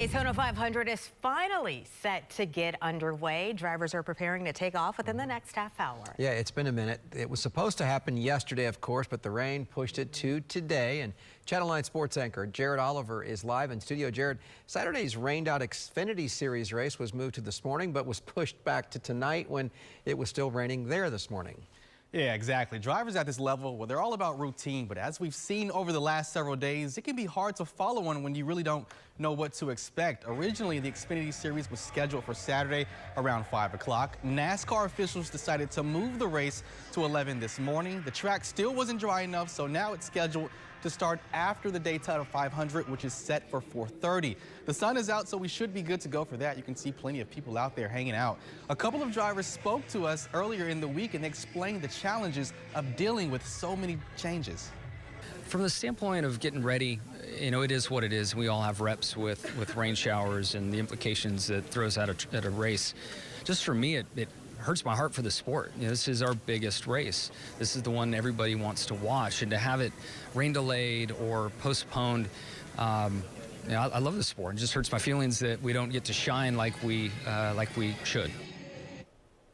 Daytona 500 is finally set to get underway. Drivers are preparing to take off within the next half hour. Yeah, it's been a minute. It was supposed to happen yesterday, of course, but the rain pushed it to today. And Channel 9 sports anchor Jared Oliver is live in studio. Jared, Saturday's rained-out Xfinity Series race was moved to this morning, but was pushed back to tonight when it was still raining there this morning. Yeah, exactly. Drivers at this level, well, they're all about routine, but as we've seen over the last several days, it can be hard to follow one when you really don't know what to expect. Originally, the Xfinity Series was scheduled for Saturday around 5 o'clock. NASCAR officials decided to move the race to 11 this morning. The track still wasn't dry enough, so now it's scheduled to start after the Daytona 500, which is set for 4:30. The sun is out, so we should be good to go for that. You can see plenty of people out there hanging out. A couple of drivers spoke to us earlier in the week and explained the challenges of dealing with so many changes. From the standpoint of getting ready, you know, it is what it is. We all have reps with rain showers and the implications that throws out at a race. Just for me, it hurts my heart for the sport. You know, this is our biggest race. This is the one everybody wants to watch, and to have it rain delayed or postponed, you know, I love the sport. It just hurts my feelings that we don't get to shine like we should.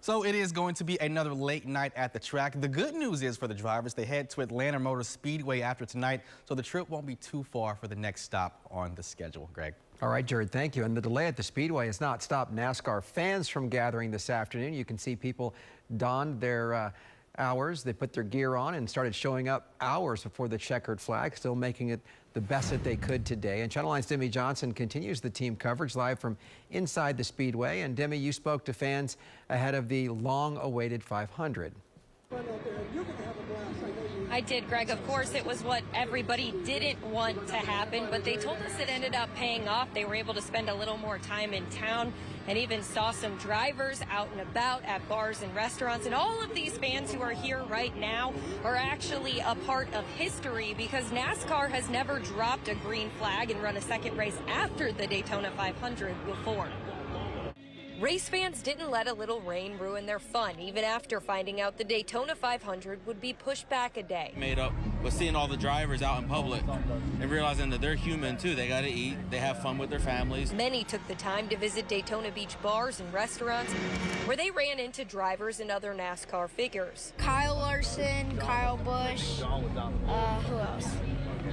So it is going to be another late night at the track. The good news is for the drivers, they head to Atlanta Motor Speedway after tonight, so the trip won't be too far for the next stop on the schedule. Greg. All right, Jared, thank you. And the delay at the Speedway has not stopped NASCAR fans from gathering this afternoon. You can see people donned their hours. They put their gear on and started showing up hours before the checkered flag, still making it the best that they could today. And Channel 9's Demi Johnson continues the team coverage live from inside the Speedway. And Demi, you spoke to fans ahead of the long-awaited 500. I did, Greg. Of course, it was what everybody didn't want to happen, but they told us it ended up paying off. They were able to spend a little more time in town and even saw some drivers out and about at bars and restaurants. And all of these fans who are here right now are actually a part of history, because NASCAR has never dropped a green flag and run a second race after the Daytona 500 before. Race fans didn't let a little rain ruin their fun, even after finding out the Daytona 500 would be pushed back a day. Made up with seeing all the drivers out in public and realizing that they're human too. They got to eat, they have fun with their families. Many took the time to visit Daytona Beach bars and restaurants where they ran into drivers and other NASCAR figures. Kyle Larson, Kyle Busch, who else?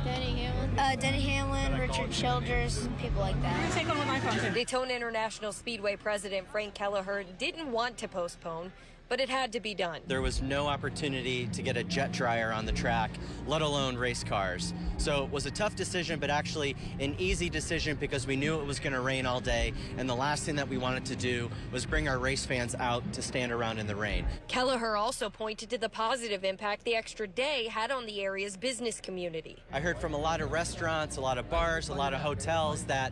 Denny Hamlin, Richard Childress, people like that. Daytona International Speedway President Frank Kelleher didn't want to postpone, but it had to be done. There was no opportunity to get a jet dryer on the track, let alone race cars. So it was a tough decision, but actually an easy decision because we knew it was going to rain all day, and the last thing that we wanted to do was bring our race fans out to stand around in the rain. Kelleher also pointed to the positive impact the extra day had on the area's business community. I heard from a lot of restaurants, a lot of bars, a lot of hotels that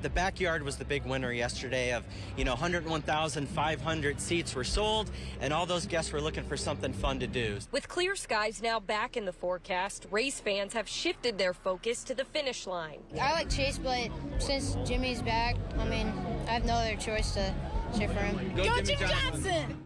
the backyard was the big winner yesterday. Of 101,500 seats were sold, and all those guests were looking for something fun to do. With clear skies now back in the forecast, race fans have shifted their focus to the finish line. I like Chase, but since Jimmy's back, I mean, I have no other choice to cheer for him. Go Jimmy Johnson!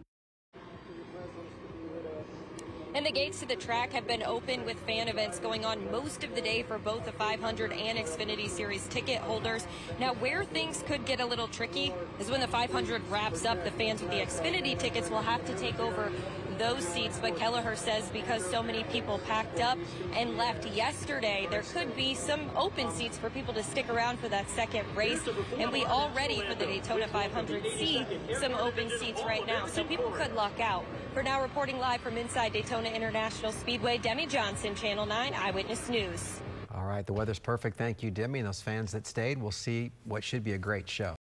And the gates to the track have been open, with fan events going on most of the day for both the 500 and Xfinity Series ticket holders. Now, where things could get a little tricky is when the 500 wraps up. The fans with the Xfinity tickets will have to take over those seats, but Kelleher says because so many people packed up and left yesterday, there could be some open seats for people to stick around for that second race. And we already, for the Daytona 500, see some open seats right now, so people could luck out. For now, reporting live from inside Daytona International Speedway, Demi Johnson, Channel 9 Eyewitness News. All right, the weather's perfect. Thank you, Demi. And those fans that stayed will see what should be a great show.